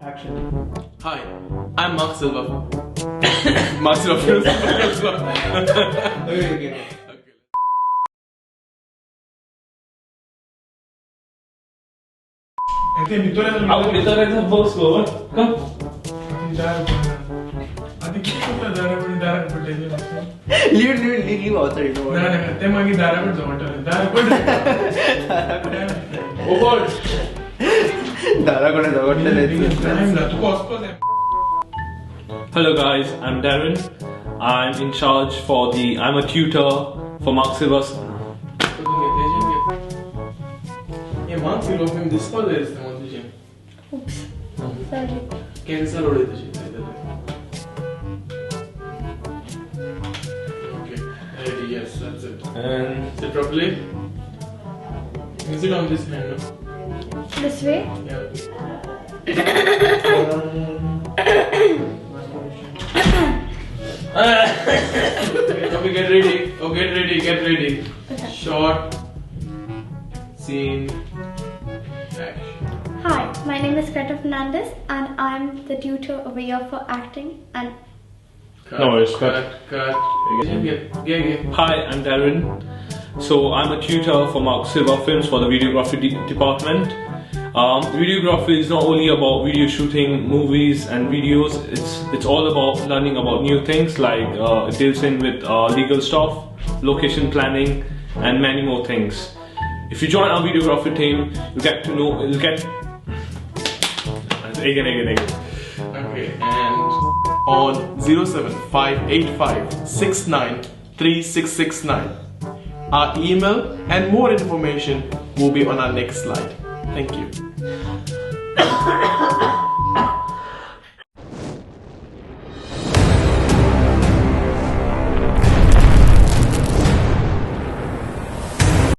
Action. Hi, I'm marksilvafilms. Okay. Leave outside. Hello guys, I'm Darren. I'm in charge for I'm a tutor for marksilvafilms. marksilvafilms display is the one. Oops. Sorry. Cancel or okay, ready, yes, that's it. And sit properly. You sit on this hand. This way? Yeah. Okay, get ready. Oh, get ready. Okay. Short. Scene. Action. Hi, my name is Greta Fernandez and I'm the tutor over here for acting and No worries, cut. Yeah. Hi, I'm Darren. So I'm a tutor for marksilvafilms for the videography department. Videography is not only about video shooting movies and videos. It's all about learning about new things, like it deals in with legal stuff, location planning, and many more things. If you join our videography team, you'll get again. Okay, and on 07585693669. Our email and more information will be on our next slide. Thank you.